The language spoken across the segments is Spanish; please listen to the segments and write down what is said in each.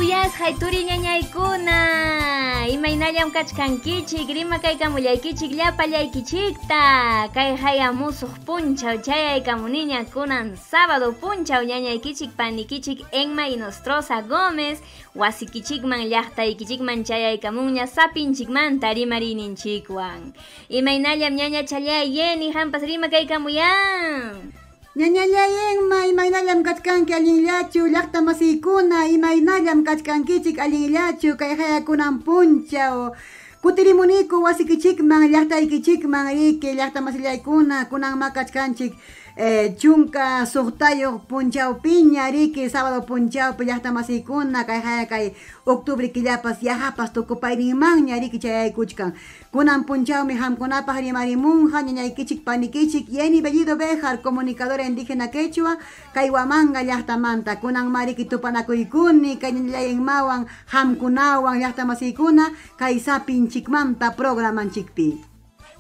Kuyas hayturi ñañaykuna imaynallam kachkankichik rima kaykamullaykichik llapallaykichikta kay hayamusuq punchaw chayaykamuniña kunan sábado punchaw ñañaykichik panikichik Enma Inostroza Gómez wasikichikman llaqtaykichikman chayaykamunña sapinchikmanta rimariyninchikwan imaynallam ñaña challay yeni hampas rima kaykamuyan. Ñañallayenma imaynallam kachkanki allinllachu llaqta masiykuna imaynallam kachkankichik allinllachu kay hayakunan punchaw kutirimuniku wasikichikman llaqtaykichikman riki llaqta masillaykuna kunanma kachkanchik chunka suqtayuq punchawpiña riki sábado punchawpi llaqta masiykuna kay haya kay octubre killapas yahapas tukupayninmanña riki chayaykuchkan kunan punchawmi hamkunapaq rimarimunqa ñañaykichik panikichik Yeni Bellido Bejar comunicadora indígena quechua kay Huamanga llaqtamanta kunanma riki tupanakuykuni kay ñañallayenmawan hamkunawan llaqta masiykuna kay sapinchikmanta programanchikpi.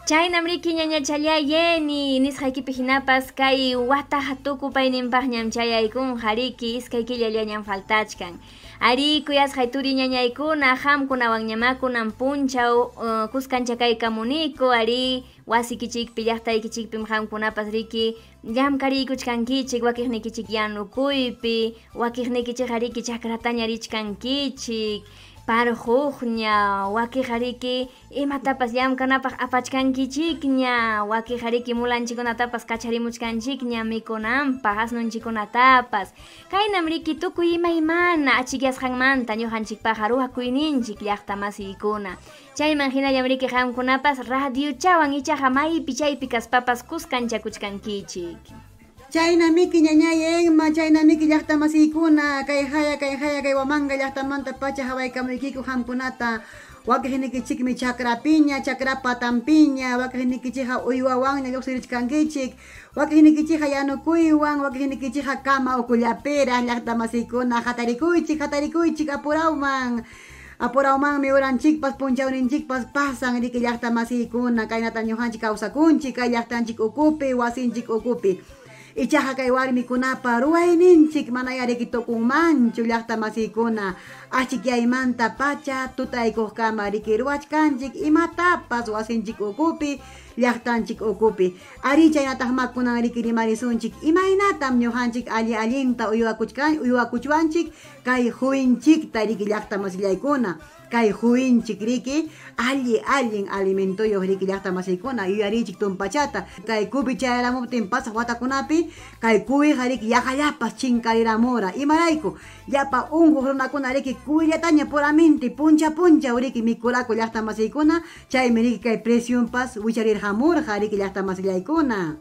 Chaynam riki ñaña challay yeni nisqaykipi hinapas kay wata hatukupayninpaqñam chayaykunqa riki iskay killallañam faltachkan ari kuyasqay turi ñañaykuna hamkunawan ñamakunan punchaw kuskancha kaykamuniku ari wasikichikpi llaqtaykichikpim hamkunapas riki llamkariykuchkankichik wakiqnikichik yanukuypi wakiqnikichik riki chakrataña richkankichik parhujña wakijariki imatapas llamkanapaq apachkankichikña wakijariki mulanchikunatapas kacharimuchkanchikña mikunanpaq asnunchikunatapas kaynam riki tukuy imaymana achikyasqanmanta ñuqanchikpaqa ruwakuyninchik llaqta masiykuna chayman hinallam riki qamkunapas radiochawan ichaqa maypi chaypi kaspapas kuskanchakuchkankichik. Chaynamiki ñañayenma chaynamiki llaqta masiykuna kay haya kay Huamanga llaqtamanta pacha hawaykamuykiku hamkunata wakiqnikichikmi chakrapiña chakrapatanpiña wakiqnikichikqa uywawanña lluqsirichkankichik wakiqnikichikqa yanukuywan wakiqnikichikqa kama ukullapira llaqta masiykuna hatarikuychik apurawmanmi uranchikpas punchawninchikpas pasan riki llaqta masiykuna kaynata ñuqanchik kawsakunchik kay llaqtanchik ukupi wasinchik ukupi ichaqa kay warmikunapa ruwayninchik mana yariki tukunmanchu llaqta masiykuna achikyaymanta pacha tutaykuqkama riki ruwachkanchik imatapas wasinchik ukupi llaqtanchik ukupi ari chaynataqma kunan riki rimarisunchik imaynatam ñuqanchik allinta uywakuchwanchik kay huinchikta riki llaqta masillaykuna kay huinchik riki allin alimentuyuq riki llaqta masiykuna yuyarichik tumpachata kay kupi chayaramuptin pasaq watakunapi kay kuwiqa riki yaqallapas chinkariramura imarayku llapa unquq runakuna riki kuwillataña puraminti puncha riki mikuraku llaqta masiykuna chaymi riki kay presionpas wicharirhamurqa riki llaqta masillaykuna.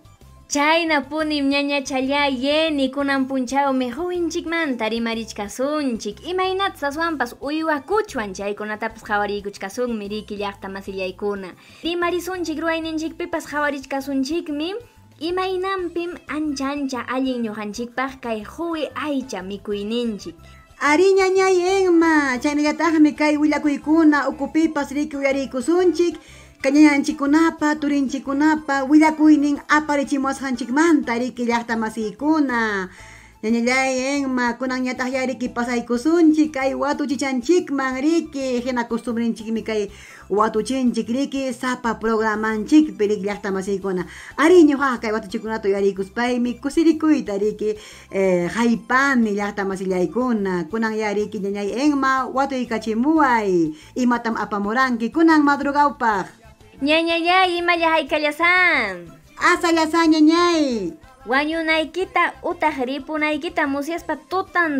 Chayna punim ñaña challay yeni kunan punchawmi huwinchikmanta rimarichkasunchik imaynata aswanpas uywakuchwan chaykunatapas hawariykuchkasunmi riki llaqta masillaykuna rimarisunchik ruwayninchikpipas hawarichkasunchikmi imaynanpim ancha allin ñuqanchikpaq kay huwi aycha mikuyninchik. Ari ñañayenma chaynallataqmi kay willakuykuna ukupipas riki uyariykusunchik kañañanchikunapa turinchikunapa willakuynin aparichimusqanchikmanta riki llaqta masiykuna ñañallayenma kunanñataq ya riki pasaykusunchik kay watuchichanchikman riki hina costumbrinchikmi kay watuchinchik riki sapa programanchikpi riki llaqta masiykuna ari ñuqaqa kay watuchikunata uyariykuspaymi kusirikuyta riki haypani llaqta masillaykuna kunan ya riki ñañayenma watuykachimuway imatam apamuranki kunan madrugawpaq. Ñañallay imalla haykallasan asallasan ñañay wañunaykita utaq ripunaykita musyaspa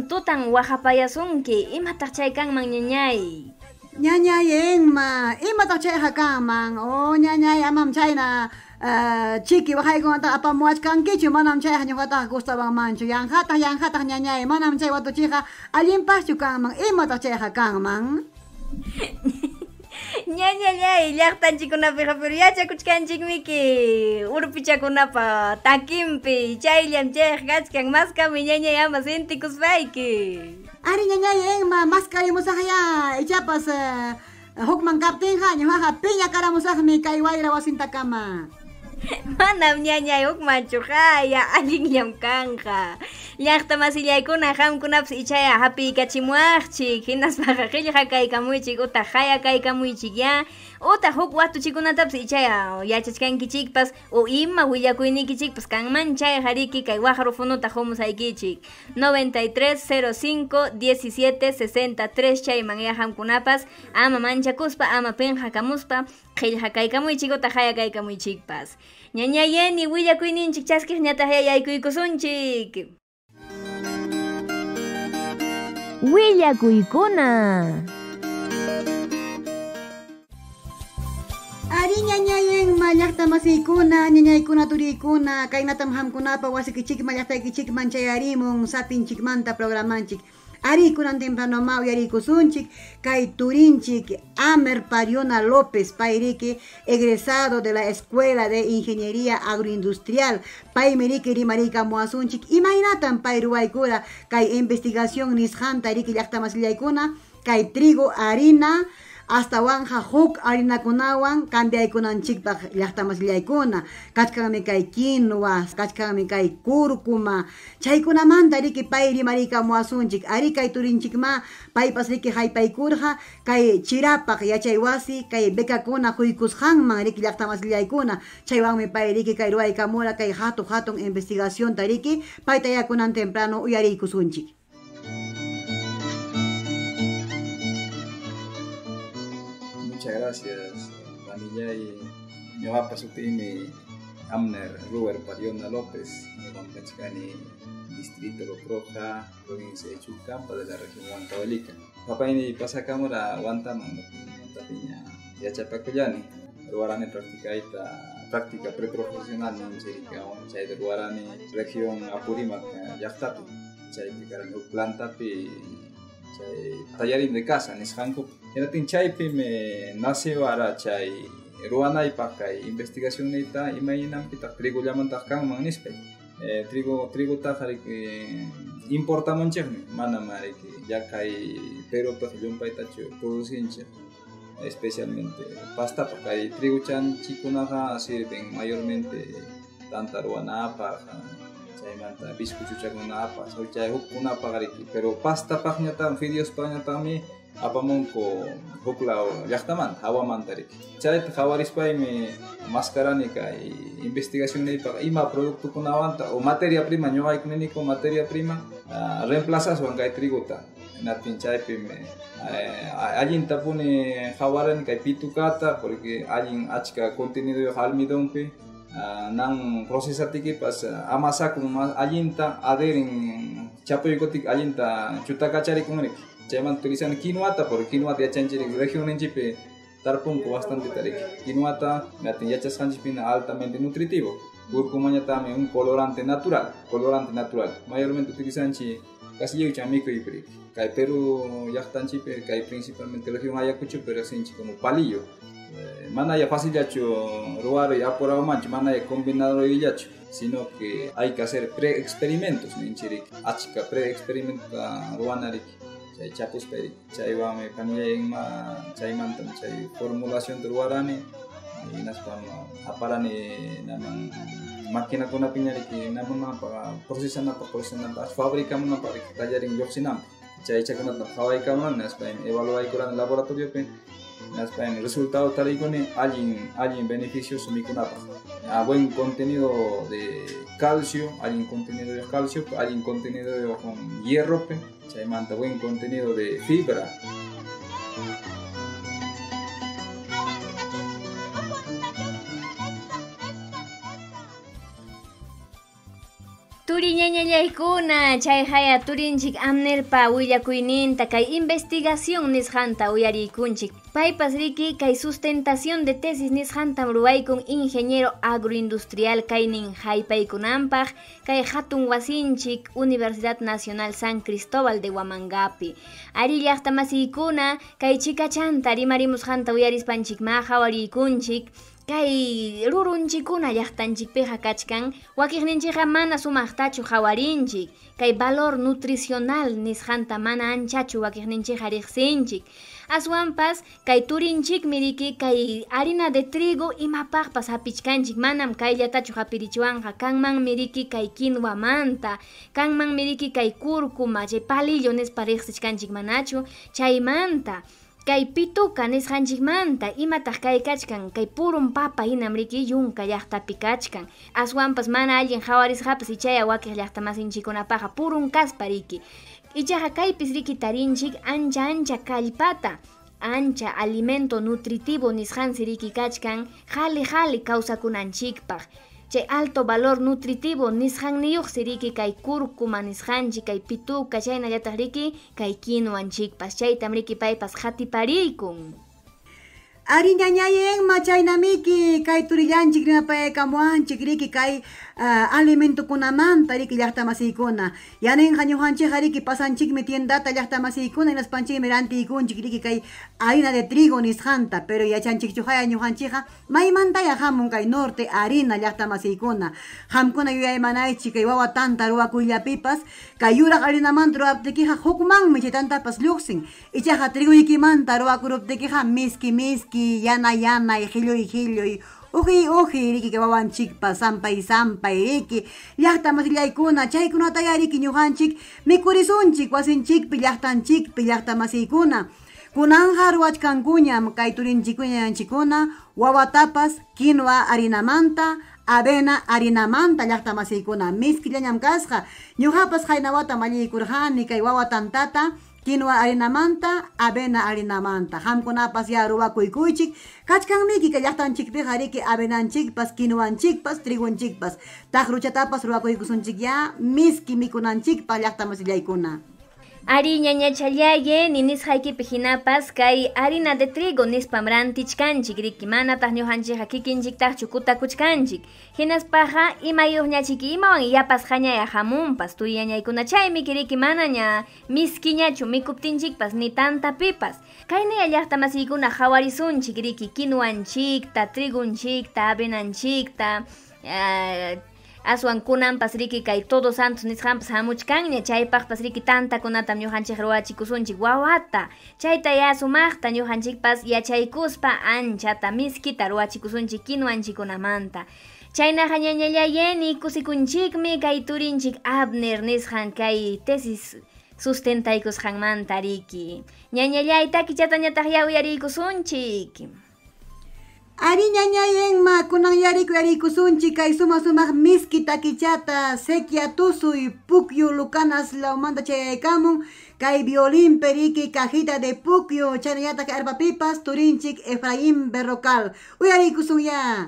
tutan wahapayasunki imataq chaykanman ñañay. Ñañayenma imataq chayqa kanman ñañay amam chayna chiki waqaykunata apamuwachkankichu manam chayqa ñuqataqa gustawanmanchu yanhataq ñañay manam chay watuchiqa allinpaqchu kanman imataq chayqa kanman. Ñañallay llaqtanchikunapiqa pero yachakuchkanchikmiki urpichakunapa takinpi chayllam chayqa kachkan maskami ñañay ama sintikuspayki. Ari ñañayenma maskarimusaqya ichapas hukman kaptinqa ñuqaqa piña karamusaqmi kay wayra wasintakama. Manam ñañayuq manchuqaya allinllam kanqa. Llaqta masillaykuna hamkunapas ichaya hapiykachimuwaqchik hinaspaqa qillqa kaykamuychik utaq haya kaykamuychik ya utaq huk watuchikunatapas ichaya yachachkankichikpas o ima willakuynikichikpas kanman chay hariki kay waqrufunuta humusaykichik 93 05 17 63 chayman ya hamkunapas ama manchakuspa ama penqakamuspa qillqa kaykamuychik utaq haya kaykamuychikpas ñañayeni willakuyninchik chaskisñataq yaykuykusunchik. Willakuykuna. Ari ñañayen llaqta masiykuna, ñañaykuna turiykuna, kaynatam hamkunapa wasikichikman llaqtaykichikman chayarimun sapinchikmanta programanchik. Ari kunan temprano ma uyariykusunchik kay turinchik Amer Pariona López payriki egresado de la Escuela de Ingeniería Agroindustrial paymiriki rimarika muasunchik imaynatan pay ruwaykura kay investigación nisqanta riki llaqta masillaykuna kay trigo harina hasta wanja huk harinakunawan cambiaykunanchikpaq llaqta masillaykuna kachkanmi kay quinoa kachkanmi kay cúrcuma chaykunamanta riki pay rimarika muasunchik ari kay turinchikma paypas riki haypaykurqa kay chirapaq yachay wasi kay becakuna quykusqanman riki llaqta masillaykuna chaywanmi pay riki kay ruwaykamura kay hatun investigación tariki payta yakunan temprano uyariykusunchik. Muchas gracias, familia y mi papá sutimi Amner Ruber Pariona López, Pampachcani, distrito Loproja, provincia de Chucampa de la región Huancavelica. Papá ini pasa cámara Guantaman, Montapiña, Yachapacoyani, Ruarani práctica preprofesional en Chirica, Chay de Ruarani, región Apurímac, Yachtapi, Chay Picaran Plantapi, tallarín de casa, Nishanko. Eratin chaypi me nace para chay ruanay pakay investigación nita imaginam pita trigo llaman takkan manispe trigo tajari que importamos chekni mana mari que ya kay pero pues yompay tacho producinche especialmente pasta pakay trigo chan chikunaja sirven mayormente tanta ruanapa chaymanta biscuchuchakunapa chay hukkunapa gariki pero pasta pakñata fideos pakñatami apamonko huklao llaqtaman hawamantarik chayta hawarispaimi mascarani kay investigación niypa ima productukunawanta o materia prima ñuqaykuniniku materia prima reemplazaswan kay triguta natin chaypimi allinta puni hawarani kay pitukata porque allin achka contenido almidonpi nan procesatikipas amasakun allinta adherin chapuykutik allinta chutakacharikunrik Chaman utilizan quinoata porque quinoata ya chanchiri región en Chipe tarpunco bastante tarik. Quinoata natin ya chanchipina altamente nutritivo. Cúrcuma también un colorante natural. Mayormente utilizan chi casi yo chamico y pri. Kai Perú ya están Chipe, kai principalmente región Ayacucho pero sin como palillo. Mana ya fácil ya cho ruaro ya por mancho mana ya combinado y ya sino que hay que hacer pre-experimentos en Chirik. Achika pre-experimenta ruanarik. Chay chapus peri, chay wame paniyeng chay mantam chay formulación terwarani y nas pama aparani namang makina kuna pinyari ki namun apa prosesan fabrika mun apa tajaring yoksinam chay chakuna hawai kaman nas pam evaluai kuran laboratorio pen nas pam resultado taligone allin beneficios mikunapa a buen contenido de calcio, allin contenido de calcio, allin contenido de con hierro pen chay manta buen contenido de fibra. Turiñañallaykuna chay haya turinchik amnerpa willakuyninta kay investigación nisqanta uyariykunchik. Paypas riki kay sustentación de tesis nisqanta ruwaykun ingeniero agroindustrial kaynin haypaykunanpaq kay hatun wasinchik Universidad Nacional San Cristóbal de Huamangapi. Ari llaqta masiykuna kay chikachanta rimarimusqanta uyarispanchikma hawariykunchik kay rurunchikuna llaqtanchikpiqa kachkan wakiqninchikqa mana sumaqtachu hawarinchik kay valor nutricional nisqanta mana anchachu wakiqninchikqa riqsinchik aswanpas kay turinchik miriki kay harina de trigo imapaqpas hapichkanchik manam kayllatachu hapirichiwanqa kanman miriki kay quinoa manta kanman miriki kay kurkuma chay palillo nispa riqsichkanchik manachu chaymanta kay pituka nisqanchikmanta imataq kay kachkan kay purun papa hinam riki yunka llaqtapi kachkan aswanpas mana allin hawarisqapas ichaya wakiq llaqta masinchikunapaqa purun kaspa riki ichaqa kaypis riki tarinchik ancha kallpata ancha alimento nutritivo nisqansi riki kachkan jali kawsakunanchikpaq chay alto valor nutritivo nisqanniyuqsi riki kay kurkuma nisqanchik kay pituka chaynallataq riki kay quinoanchikpas chaytam riki paypas qatiparikun Ari ñañayen machaynamiki kay turillanchik rinapay kamuanchik riki kay alimento kunamanta riki llaqta masiykuna yanenqa ñuqanchikqa riki pasanchikmi tiendata llaqta masiykuna hinaspanchikmi rantiykunchik riki kay harina de trigo nisqanta pero yachanchikchujaya ñuqanchikqa maymantaya hamun kay norte harina llaqta masiykuna hamkuna yuyaymanaychik kay wawa tanta ruwakuyllapipas kay yuraq harinamanta ruwaptikiqa hukmanmi chay tantapas lluqsin ichaqa triguykimanta ruwakuruptikiqa miski yana hilluy uji riki que wawanchikpa sampay riki llaqta masillaykuna chaykunataya riki ñuqanchik mikurisunchik wasinchikpi llaqtanchikpi llaqta masiykuna kunanja ruwachkankuñam kay turinchikuna wawatapas quinoa harinamanta avena harinamanta llaqta masiykuna miskillañam kasqa ñuqapas haynawata malliykurqani kay wawa tantata quinoa harinamanta, avena harinamanta. Hamkunapas ya ruwakuykuychik. Kachkanmiki kay llaqtanchikpiqa riki avenanchikpas, quinoanchikpas, trigonchikpas. Taqruchatapas ruwakuykusunchik ya miski mikunanchikpas llaqta masillaykuna. Ari ñañachallaye ninisqaykipi hinapas kay harina de trigo nispam rantichkanchik riki manataq ñuqanchikqa kikinchiktaqchu kutakuchkanchik hinaspaqa imayuqñachiki imawan yapas hañaya hamunpas turiyañaykuna chaymi riki manaña miskiñachu mikuptinchikpas ni tantapipas kaynaya llaqta masiykuna hawarisunchik riki quinoanchikta, trigunchikta, avenanchikta aswan kunanpas riki kay Todos Santos nisqanpas hamuchkanña chaypaqpas riki tantakunatam ñuqanchik ruwachikusunchik wawata chayta ya sumaqta ñuqanchikpas yachaykuspa anchata miskita ruwachikusunchik quinoanchikunamanta chaynaqa ñañallayeni kusikunchikmi kay turinchik Abner nisqan kay tesis sustentaykusqanmanta riki ñañallayta kichatañataq ya uyariykusunchik Ari ñañayen ma kunan yarikusunchik kay sumaq miski takichata sequia tusuy pukyu lukanas laumanta chayaykamun kay violín periki cajita de pukyu chaynallata kay arpapipas turinchik Efraín Berrocal uyarikusun ya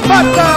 Pata.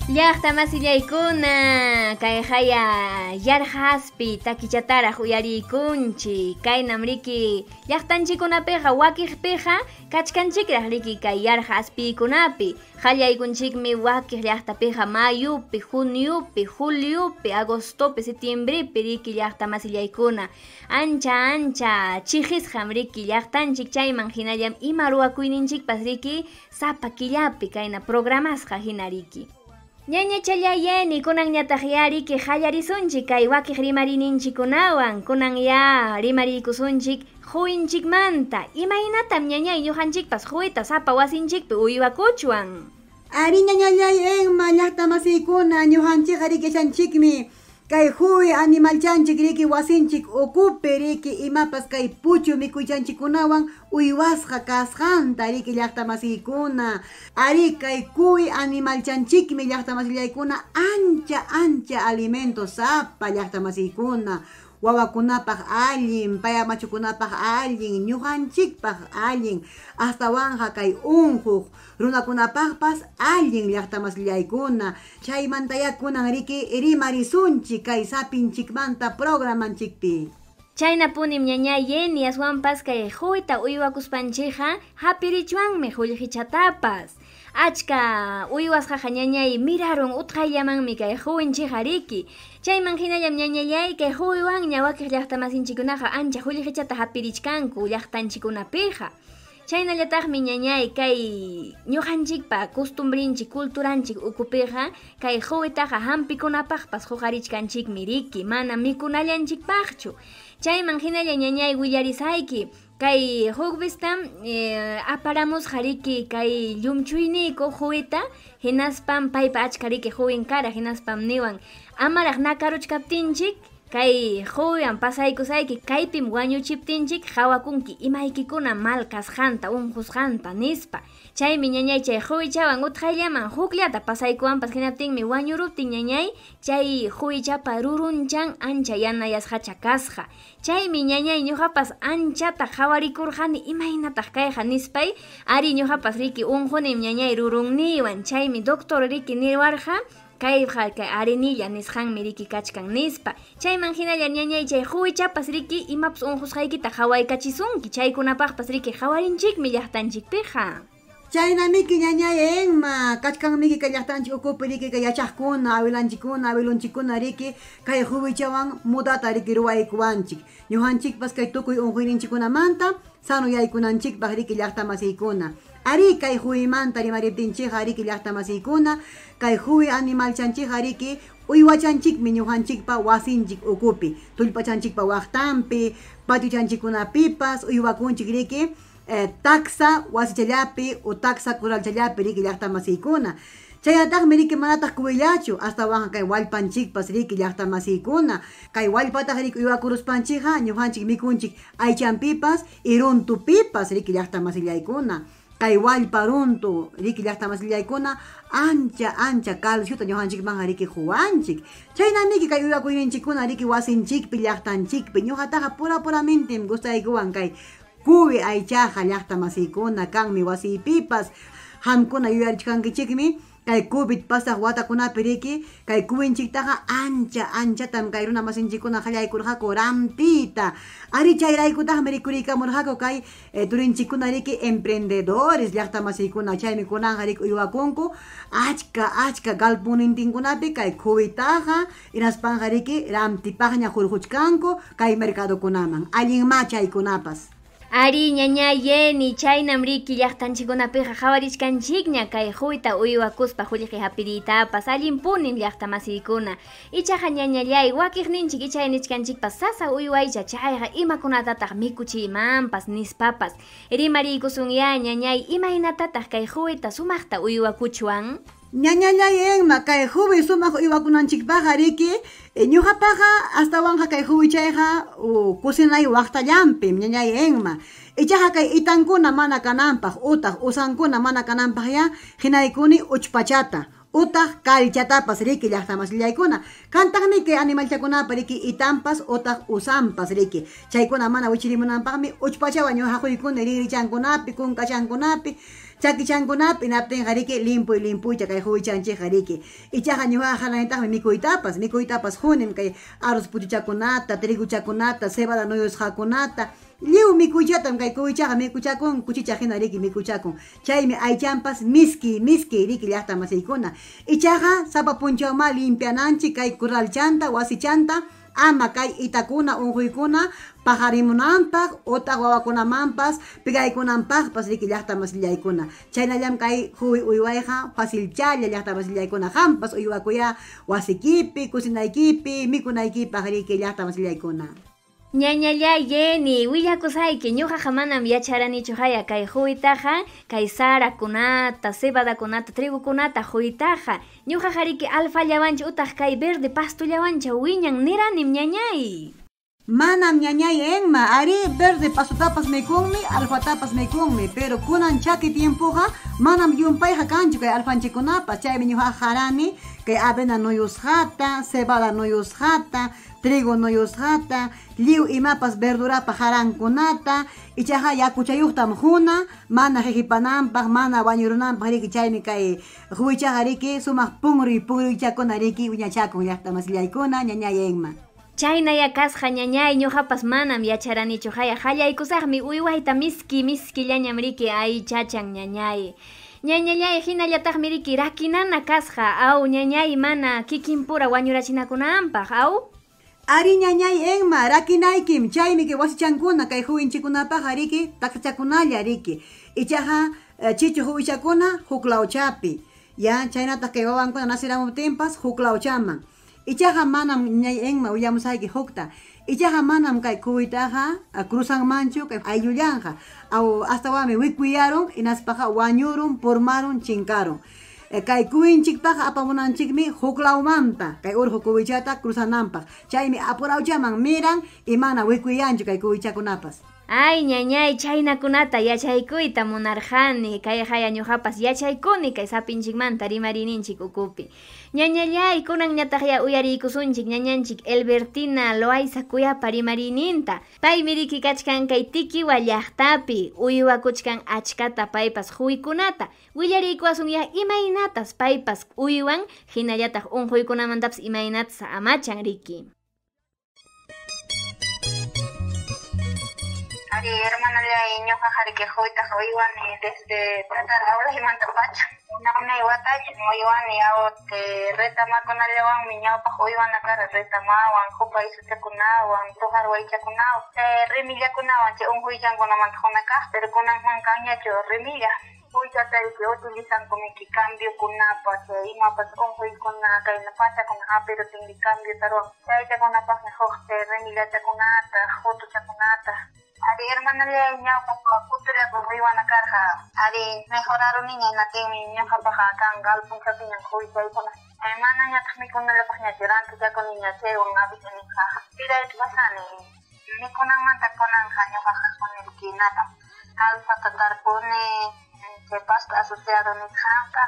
Llaqta masillaykuna kay haya yarhaspi takichataraq uyarikunchik kaynam riki llaqtanchikkunapiqa wakiqpiqa kachkanchikraq riki kay yarhaspikunapi qallaykunchikmi wakiq llaqtapiqa mayupi, juniupi, juliupi, agostopi, septiembrepi riki llaqta masillaykuna ancha chiqisqam riki llaqtanchik chayman hinallam ima ruwakuyninchikpas riki sapa killapi kayna programasqa hina riki. Ñaña chalayeni kunan ñataq ya riki qallarisunchik kay wakiq rimarininchikkunawan kunan ya rimarikusunchik huinchikmanta imaynatam ñañay ñuqanchikpas huita sapa wasinchikpi uywakuchwan. Ari ñañallay enma llaqta masiykuna ñuqanchik riki chanchikmi kay huwi animal chanchik riki wasinchik ukupi riki imapas kay puchu mikuychanchikkunawan uywasqa kasqanta riki llaqta masiykuna. Ari kay kuwi animal chanchikmi llaqta masillaykuna ancha alimento sapa llaqta masiykuna. Wawakunapaq allin, payamachukunapaq allin, ñuqanchikpaq allin, astawan kay unquq runakunapaqpas allin llaqta masillaykuna. Chaymantaya kunan riki rimarisunchik kay sapinchikmanta programanchikpi. Chaynapunim ñañay yeni aswanpas kay huyta uywakuspanchikqa hapirichwanmi qullqichatapas. Achka uywasqaqa ñañay miraron utqayllamanmi kay huwinchikqa riki. Chayman hinallam ñañallay kay huwiwan wakiq llaqta masinchikkunaqa ancha qullqichata hapirichkanku llaqtanchikkunapiqa. Chaynallataqmi ñañay kay ñuqanchikpa costumbrinchik culturanchik ukupiqa kay huwitaqa hampikunapaqpas huqarichkanchikmi riki mana mikunallanchikpaqchu. Chayman hinalla ñañay willarisayki kay hukbistam aparamusqa riki kay llumchuyniyku huwita hinaspam paypa achka riki huwinkara hinaspam niwan amaraq nakaruchkaptinchik kay huwiwan pasaykusayki kaypim wañuchiptinchik hawakunki imaykikuna malkasqanta unqusqanta nispa. Chaymi ñañay chay huwichawan utqayllaman hukllata pasaykuwanpas hinaptinmi wañuruptin ñañay chay huwichapa rurunchan ancha yanayasqacha kasqa. Chaymi ñañay ñuqapas anchata qhawarikurqani imaynataq kayqa nispay ari ñuqapas riki unqunim ñañay rurunniwan chaymi doctor riki nirwarqa kayqa kay arenilla nisqanmi riki kachkan nispa. Chayman hinalla ñañay chay huwichapas riki imapas unqusqaykita qhawaykachisunki chaykunapaqpas riki qhawarinchikmi llaqtanchikpiqa. Chaynamiki ñañay enma kachkanmiki kay llaqtanchik ukupi riki kay yachaqkuna awilanchikkuna awilunchikkuna riki kay huwichawan mudata riki ruwaykuwanchik ñuqanchikpas kay tukuy unquyninchikkunamanta sanuyaykunanchikpaq riki llaqta masiykuna. Ari kay huwimanta rimariptinchikqa riki llaqta masiykuna kay huwi animal chanchikqa riki uywachanchikmi ñuqanchikpa wasinchik ukupi tullpachanchikpa waqtanpi patio chanchikkunapipas uywakunchik riki taxa wasichallapi o taxa kuralchallapi riki llaqta masiykuna. Chayataqmi riki manataq kuwillachu astawan kay wallpanchikpas riki llaqta masiykuna. Kay wallpataq riki uywakuruspanchikqa ñuqanchik mikunchik aychanpipas y runtupipas riki llaqta masillaykuna. Kay wallpa runtu riki llaqta masillaykuna ancha calciuta ñuqanchikmanqa riki huwanchik. Chaynamiki kay uywakuyninchikkuna riki wasinchikpi llaqtanchikpi ñuqataqa puramente gustaykuwan kay kuwi aychaqa llaqta masiykuna kanmi wasiypipas hamkuna yuyarichkankichikmi kay COVID pasaq watakunapi riki kay kuwinchiktaqa anchatam kay runa masinchikkuna qallaykurqaku rampita. Ari chayraykutaqmi rikuriykamurqaku kay turinchikkuna riki emprendedores llaqta masiykuna chaymi kunanqa riki uywakunku achka galpunintinkunapi kay kuwitaqa hinaspanqa riki rampipaqña hurquchkanku kay mercadokunaman allinma chaykunapas. Ari ñañay yeni chaynam riki llaqtanchikkunapiqa qhawarishkanchikña kay huwita uywakuspa qullqi hapiriytapas allinpunin llaqta masiykuna. Ichaqa ñañallay wakiqninchik ichaynichkanchikpas sasa uywaycha chayqa imakunatataq mikuchiymanpas nispapas rimariykusun ya ñañay imaynatataq kay huwita sumaqta uywakuchwan. Ñañallay enma kay huwi sumaq uywakunanchikpaqa riki ñuqapaqa astawanqa kay huwichayqa kusinay waqtallampim ñañay enma. Ichaqa kay itankuna mana kananpaq utaq usankuna mana kananpaq ya hinaykuni uchpachata utaq kalchatapas riki llaqtamasllaykuna kantaqmi kay animalchakunapa riki itampas utaq usampas riki chaykuna mana wichirimunanpaqmi uchpachawan ñuqakuykuna ririchankunapi kunkachankunapi chakichankunapi naptinqa riki limpuycha kay huwichanchikqa riki ichaqa ñuqaqa hanaytaqmi mikuytapas hunim kay arroz puchuchakunata triguchakunata cebada nuyusqakunata lliw mikuychatam kay kuychaqa mikuchakun kuchicha hina riki mikuchakun chaymi aychanpas miski riki llaqtamasiykuna ichaqa sapa punchawma limpiananchik kay corralchanta wasichanta ama kay itakuna unquykuna pajarimunanpaq utaq wawakunamanpas pigaykunanpaqpas riki llaqtamasllaykuna chaynallam kay huwi uywayqa facilchalla llaqtamasllaykuna hampas uywakuya wasikipi kusinaykipi mikunaykipaq riki llaqtamasllaykuna. Ñañallay Jenny, willakusayki ñuqaqa manam yacharanichu haya kay huwitaqa kay sarakunata, cebadakunata, trigukunata huwitaqa ñuqaqa riki alfa llawancha utaq kay verde pasto llawancha wiñan niranim ñañay. Manam ñañay enma, ari verde pasotapas mikunmi, alfatapas mikunmi, pero kunan chaki tiempoqa manam yumpayqa kanchu kay alfanchikunapas, chaymi ñuqaqa harani kay avena nuyusqata, cebada nuyusqata, trigo nuyusqata, lliw imapas verdurapa harankunata, ichaqa yakuchayuqtam huna, mana hihipananpaq, mana wañurunanpaq riki chaymi kay huwichaqa riki sumaq pungrichakuna riki wiñachakun llaqtamasllaykuna ñañay enma. Chayna yakasqa ñañay ñuqapas manam yacharanichu haya qallaykusaqmi uywayta miski llañam riki aychachan ñañay. Ñañallay hinallataqmi riki rakinana kasqa aw ñañay mana kikinpura wañurachinakunanpaq aw? Ari ñañay enma rakinaykim chaymi kay wasichankuna kay huwinchikunapaqa riki taqchakunalla riki ichaqa chichu huwichakuna huk lawchapi ya chaynataq kay wawankuna nasiramuptinpas huk lawchaman ichaqa manam ñay enma willamusayki hukta ichaqa manam kay kuwitaqa cruzanmanchu kay ayllullanqa aw astawami wikwiyaron inaspaqa wañurun pormarun chinkarun kay kuwinchikpaqa apamunanchikmi huk lawmanta kay urqu kuwichata cruzananpaq chaymi apurawchaman miran y mana wikwiyanchu kay kuwichakunapas. Ay ñañay chaynakunata yachaykuyta munarqani kay haya ñuqapas yachaykuni kay sapinchikmanta rimarininchik ukupi. Ñañallay kunan ñataqya uyariykusunchik ñañanchik Elbertina Loayza kuyapa rimarininta. Paymi riki kachkan kay tikiwa llaqtapi uywakuchkan achkata paypas huwikunata. Willariykuwasun imaynatas paypas uywan hinallataq unquykunamantapas imaynatas amachan riki. Ari hermana le ñuqaqa riki huwitaqa uywani desde tatarawaymanta pacha namnay watachi uywani retamakunallawanmi ñawpaq uywana kara retamawan hupa isuchakunawan tujar waychakunawan rimillakunawan chay unquychankunamanta hunakaq pero kunan kanñachu rimilla uychata riki utilizankumiki cambiokunapas imapas unquykuna kayna pachakuna hapirutinmi cambio tarwan chaychakunapaqmi huk rimillachakunata hutuchakunata. Ari hermana le ñawpaq kuturapa uywana karqa ari mejoraruniña natinmi ñuqapaqa kan galpunchapiñan huwichaykuna mana ñataq mikunallapaqñachu rantichakuniña chaywan avisaninqa pirayta pasani mikunanmanta kunanqa ñuqaqa kuniriki nata alfata tarpuni chay pasta asociado nisqanqa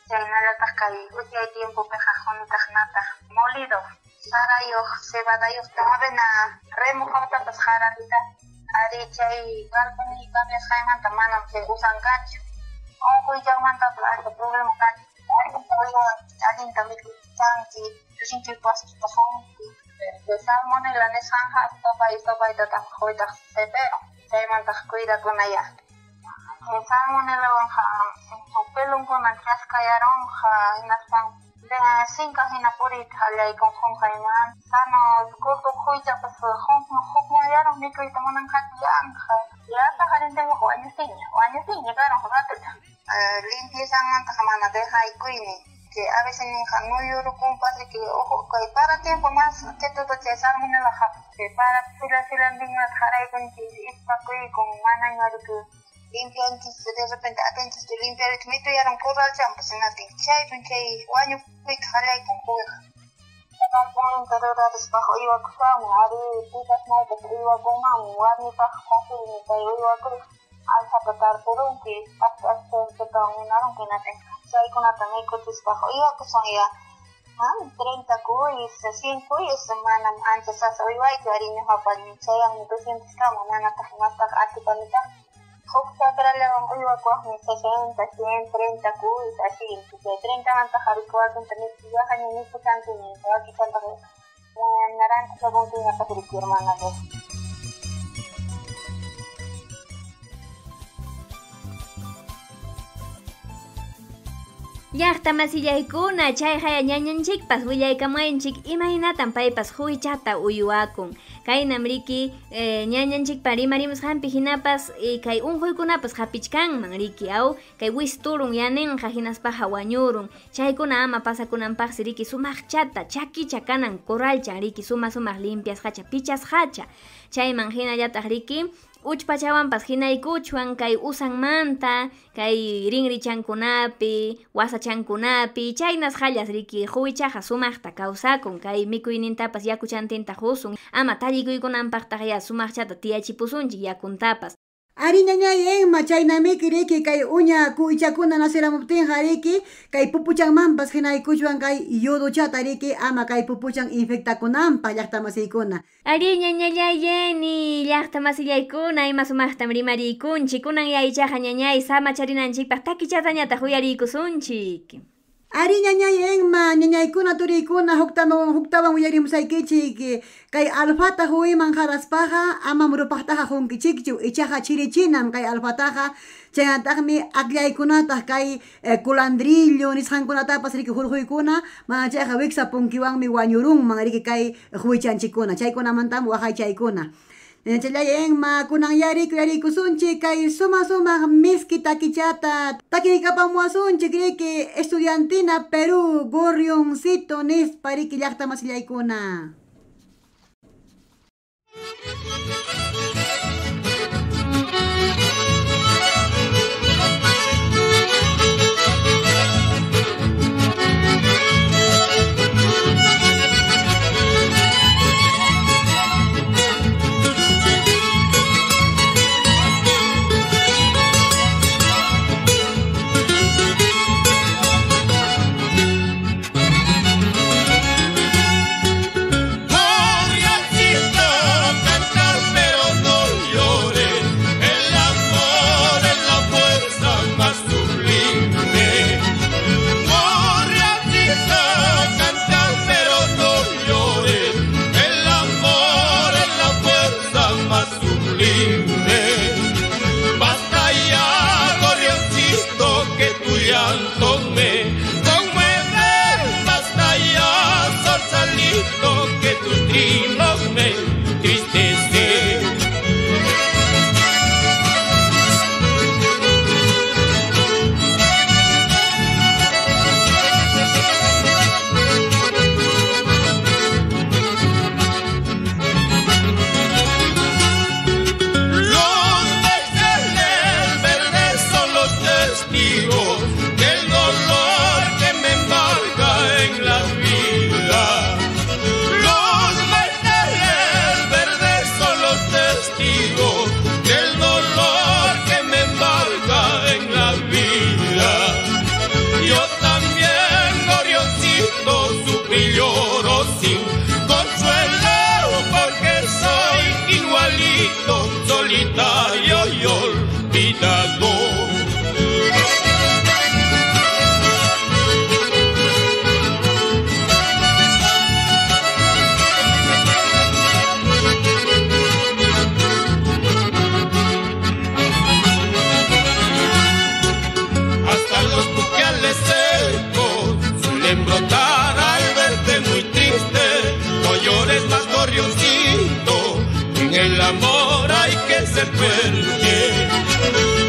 chaynallataq kay usyay tiempopiqa hunitaq nata molido sarayuq cebadayuq avena remojawtapas qararita ari chay galpuni cambiasqaymanta manam chay usanqachu unquychaymantapis alta problema kanchu allinta mikuychanki llusinchikpaschuta sunki salmonela nisqanqa sopaytataq huwitaq cepero chaymantaq cuidakunaya salmonelawanqa pelunkunan chaskayarunqa hinaspan sinka hina purita hallaykun qunqayman sano kurtuq huychapas hukmullaron mikuyta munanqatillanqa yataqa rintinqa wañusiña karunqa ratuta limpiezanmantaqa mana dejaykuyni que a veces ninja nuyurukunpas que ojo que para tiempo más que todo che salmonela que para fila dingat haraykunchi ispakuy con manañar que limpianchis de repente atentos de limpiar el mito yaron corral champas nothing chay chay wañu pit haraykun juega tampoco terrores bajo iba kusam hari putas no que iba con mam wani pa casi ni kai iba con alfa patar purun que hasta que naron que nothing chaykunata mikuchispaqa uywakusun ya 30 cuyes, 100 cuyes manam ancha sasa uywaychu ari ñuqapas chayanmi 200 kama manataq imaspaqa atipanitaq huk chakrallawan uywakuwaqmi 60, 100, 30 cuyes así 30 mantaqa rikuwakunta yaqa mikuchankuni wakichantaq naranja sagunkunapas rikuyur mana res. Llaqta masillaykuna chayqa ñañanchikpas willaykamunchik imaynatan paypas huychata uywakun. Kaynam riki ñañanchikpa rimarimusqanpi hinapas kay unquykunapas hapichkanman riki aw kay wisturun yaninqa hinaspaqa wañurun. Chaykuna ama pasakunanpaqsi riki sumaq chata chakicha kanan corralcha riki sumaq limpias hacha pichas hacha. Chayman hinallataq riki uchpachawanpas hinaykuchwan kay usanmanta, kay rinrichankunapi, wasachankunapi, chaynas hallas riki huichaqa sumaqta kawsakun, kay mikuynintapas yakuchantinta husun, ama tallikuykunanpaqtaq ya sumaqchata tiyachipusunchik yakuntapas. Ari ñañay enma chaynamiki riki kay uña kuychakuna nasiramuptinqa riki kay pupuchanmanpas hinaykuchwan kay yoduchata riki ama kay pupuchan infectakunanpaq llaqtamasiykuna. Ari ñañallay yeni llaqtamasillaykuna ima sumaqtam rimariykunchik kunan yaychaqa ñañay samacharinanchikpaq takichatañata huyariykusunchik. Ari ñañay enma ñañaykuna turiykuna huktawan uyarimusaykichik kay alfata huiman haraspaqa ama murupaqtaqa hunkichikchu ichaqa chirichinam kay alfataqa chaynataqmi aqllaykunataq kay culandrillo nisqankunatapas riki hurquykuna mana chayqa wiksa punkiwanmi wañurunman riki kay huichanchikuna chaykunamantam waqaychaykuna. Chayllay enma kunan yarikusunchik kay sumaq miski takichata takiykapamuwasunchik riki estudiantina Perú gorrioncito nispa riki llaqtamasillaykuna.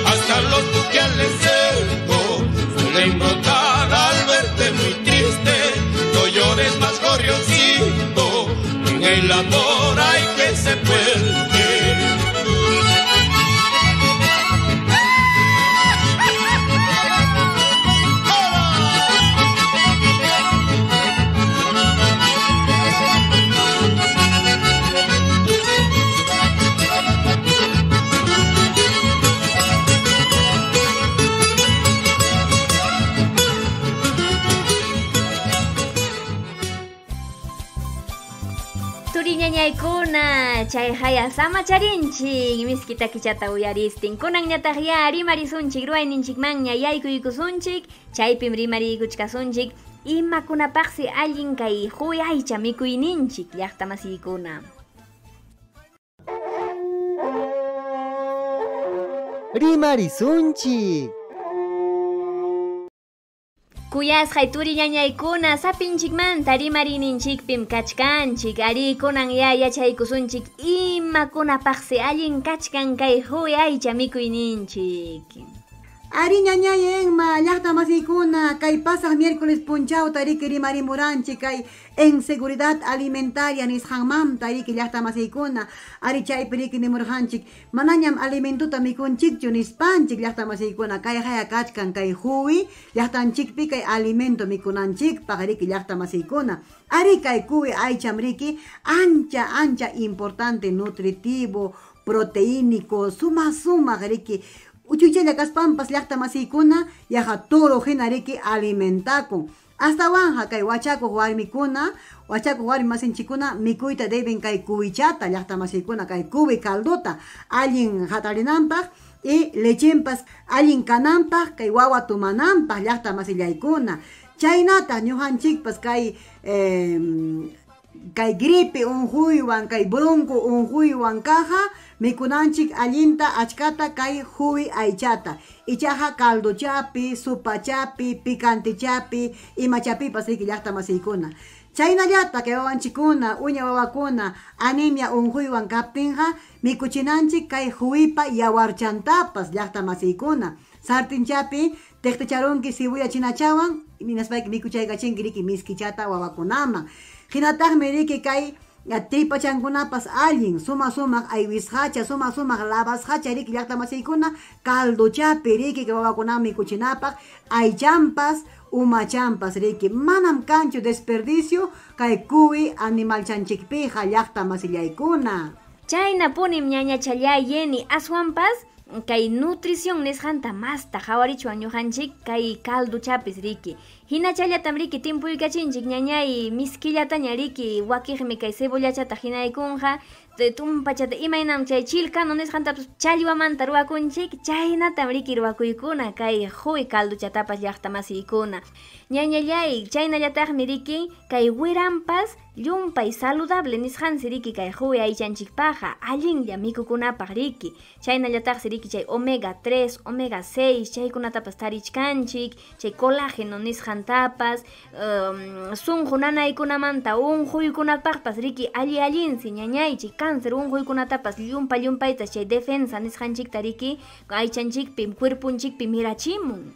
Hasta los buqueales secos suelen brotar al verte muy triste. No llores más, gorrioncito, en el amor hay que ser fuerte. Chay haya sama charinchik miskita kichata uyaristin kunan ñataq ya rimarisunchik ruwayninchikmanña yaykuykusunchik chaypim rimarikuchkasunchik imakunapaqsi allin kay huy aycha mikuyninchik llaqta masiykuna. Rimarisunchik. Kuyasqay turi ñañaykuna sapinchikmanta rimarininchikpim kachkanchik arikunan ya yachaykusunchik imakunapaqsi allin kachkan kay huy aycha mikuyninchik. Ari ñañayenma llaqta masiykuna kay pasaq miércoles punchawta riki rimarimuranchik kay inseguridad alimentaria nisqanmanta riki llaqta masiykuna ari chaypi riki nimurqanchik manañam alimentuta mikunchikchu nispanchik llaqta masiykuna kay haya kachkan kay huwi llaqtanchikpi kay alimento mikunanchikpaq riki llaqta masiykuna ari kay kuwi aycham riki ancha importante nutritivo proteínico suma riki Uchuchalla kaspampas llaqta masiykuna yaha toro hina riki alimentakun. Hasta wanja kay wachakuq warmikuna, wachakuq warmi masinchikuna mikuyta deben kay kuwichata llaqta masiykuna kay kuwi caldota allin hatarinanpaq y lechenpas allin kananpaq kay wawa tumananpaq llaqta masillaykuna. Chaynata ñujanchikpas kay kay gripe unjuywan kay bronco unjuywan kaja mikunanchik allinta achkata kay huwi aychata ichaja caldo chapi sopa chapi picante chapi imachapipas riki llaqta masiykuna chaynallata kay wawanchikuna uña wawakuna anemia unjuywan kaptinja mikuchinanchik kay huwipa yawarchantapas llaqta masiykuna sartinchapi teqticharunki sibuya chinachawan minaspayki mikuchaykachinki riki miskichata wawakunaman hinataqmi riki kay tripachankunapas allin sumaq aywisqacha sumaq lavasqacha riki llaqta masiykuna caldo chapi riki kay wawakunaman mikuchinapaq aychampas umachampas riki manam kanchu desperdicio kay kuwi animal chanchikpiqa llaqta masillaykuna. Chayna punim ñañachallay yeni aswanpas kay nutrición nisqanta masta hawarichwan ñujanchik kay caldo chapis riki hinachallatam riki timpuykachinchik ñañay miskillataña riki wakiqmi kay cebollachata hinaykunqa tumpachata imaynam chay chilkano nisqantapas challwamanta ruwakunchik chaynatam riki ruwakuykuna kay huy caldochatapas llaqta masiykuna ñañallay chaynallataqmi riki kay wiranpas llumpay saludable nisqansi riki kay huy aychanchikpaqa allinlla mikukunapaq riki chaynallataqsi riki chay omega 3 omega 6 chaykunatapas tarichkanchik chay colágeno nisqantapas sunqu nanaykunamanta unjuykunapaqpas riki allinsi ñañaychik cáncer unjuykunatapas llumpaytas chay defensa nisqanchikta riki aychanchikpi cuerpunchikpi mirachimun.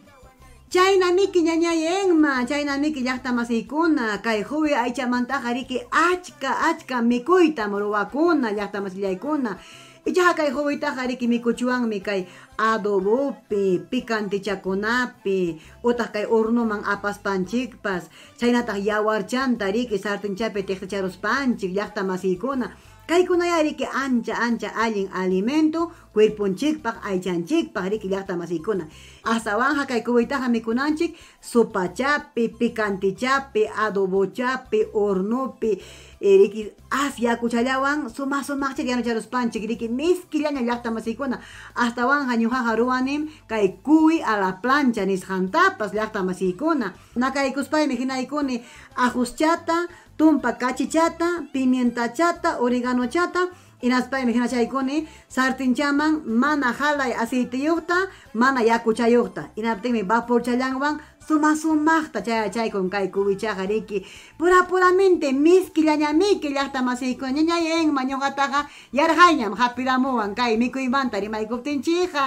Chayna miki ñañayenma, chayna miki llaqta masiykuna, kay huwi aychamantaqa riki achka mikuyta ruwakuna llaqta masillaykuna. Ichaqa kay huwitaqa riki mikuchuwanmi kay adobopi, picantichakunapi, utaq kay hornoman apaspanchikpas, chaynataq yawarchanta riki sartinchapi tiqticharuspanchik llaqta masiykuna. Kaykunaya riki ancha allin alimento cuerpunchikpaq aychanchikpaq riki llaqta masiykuna. Asawanja kay kuwitaqa mikunanchik sopa chapi, picante chapi, adobo chapi, hornopi riki yakuchallawan sumaq yanucharuspanchik riki miskillaña llaqta masiykuna. Astawanja ñuqaqa ruwanim kay kuwi a la plancha nisqantapas llaqta masiykuna. Nakaykuspaymi hinaykuni ajuschata, tumpa kachichata, pimienta chata, oregano chata, inaspaymi hinachaykuni sartinchaman mana halay aceiteyuqta, mana yakuchayuqta. Inaptinmi vaporchallanwan sumaqta chayachaykun kay kuwichaqa riki puramente miskillañamiki llaqta masiykuna ñañayenma ñuqataqa yarhayñam hapiramuwan kay mikuymanta rimaykuptinchikqa.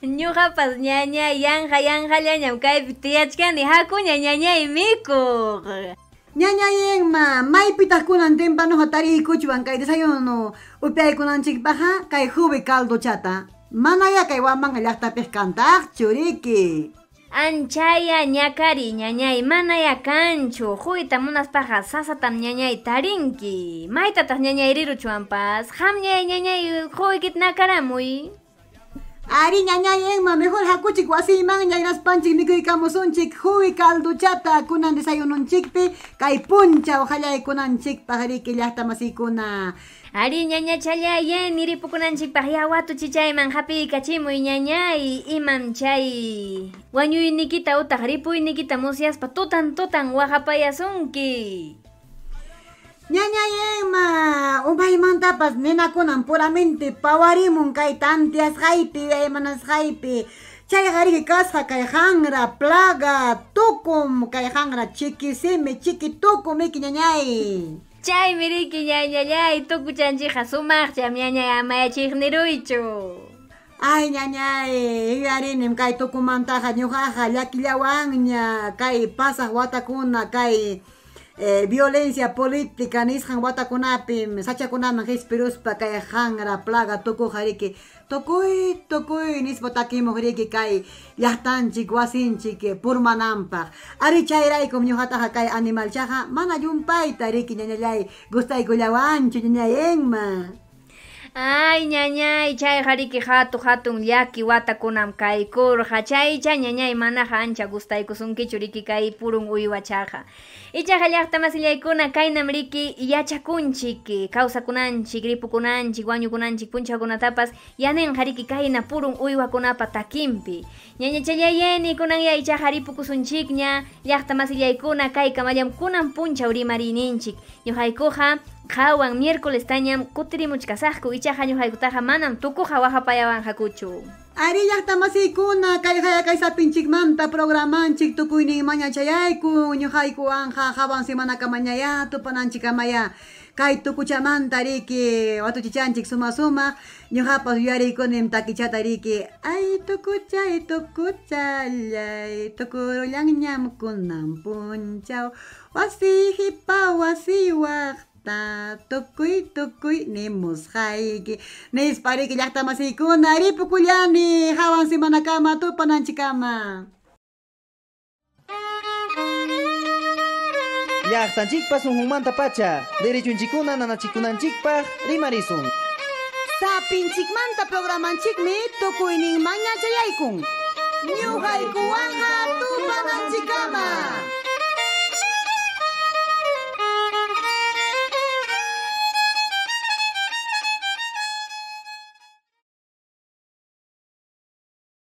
Ñuqapas ñañay yanqallañam kaypi tiyachkani hakuña ñañay mikuq. Ñañayenma maypitaq kunan tempanuqa tarikuchwan kay desayuno upyaykunanchikpaqa kay huwi caldo chata manaya kay wamanqa llaqtapis kantaqchu riki. Anchaya ñakari ñañay manaya kanchu huyta munaspaqa sasatam ñañay tarinki maytataq ñañay riruchuwanpas ham ñañay huykita nakaramuy. Ari ñañayenma mejor hakuchik wasiman ñaynaspanchik mikuykamusunchik huwi calduchata kunan desayununchikpi kay puncha ojalay kunanchikpaq riki llaqta masiykuna. Ari ñaña challayen niripukunanchikpaq yawatu chichayman hapiykachimuy ñañay imam chay wañuynikita utaq ripuynikita musyaspa tutan waqapayasunki. Ñañayenma umaymantapas ninakunan puramente pawarimun kay tantiasqaypi aymanasqaypi chay qariki kasqa kay hanra plaga tukum kay hanra chikisimi chiki tukum iki ñañay. Chay miriki ñañay tukuchanchikqa sumaqcham ñañay amayachik niruychu. Ay ñañay yarinim kay tukumantaqa ñuqaqa llakillawanña kay pasaq watakuna kay violencia política nisqan watakunapi sachakunaman hispiruspa kay hanra plaga tukuqa riki tukuy nispa takimuq riki kay llaqtanchik wasinchik purmananpaq. Ari chayraykum ñuqataqa kay animalchaqa mana llumpayta riki ñañallay gustaykullawanchu ñañayenma. Ay ñañay chay qariki hatun llaki watakunam kaykurqa chaycha ñañay manaqa ancha gustaykusunkichu riki kay purun uywachaqa. Ichaqa llaqta masillaykuna kaynam riki yachakunchik kawsakunanchik ripukunanchik wañukunanchik punchakunatapas yaninqa riki kayna purun uywakunapa takinpi. Ñaña chayayeni kunanya ichaqa ripukusunchikña llaqta masillaykuna kay kamallamkunan punchaw rimarininchik ñuqaykuqa qawan miércoles tañam kutirimuchkasaqku ichaqa ñuqaykutaqa manam tukuqa waqapayawanqakuchu. Ari llaqta masiykuna kay sapinchikmanta programanchik tukuyninmaña chayayku ñuqaykuwanqa qawan semanaka mañaya tupananchikamaya kay tukuchamanta riki watuchichanchik suma ñuqapas yuyariykunim takichata riki ay tukuchay tukuchallay tukurullanñam kunan punchaw wasihipa wasiwaq tukuy nimusqayki nispariki llaqta masiykuna ripukullani hawan semanakama tupananchikama. Llaqtanchikpa sunqunmanta pacha derechunchikuna nanachikunanchikpaq rimarisun. Sapinchikmanta programanchikmi tukuyninmaña chayaykun ñuqaykuwanqa tupananchikama.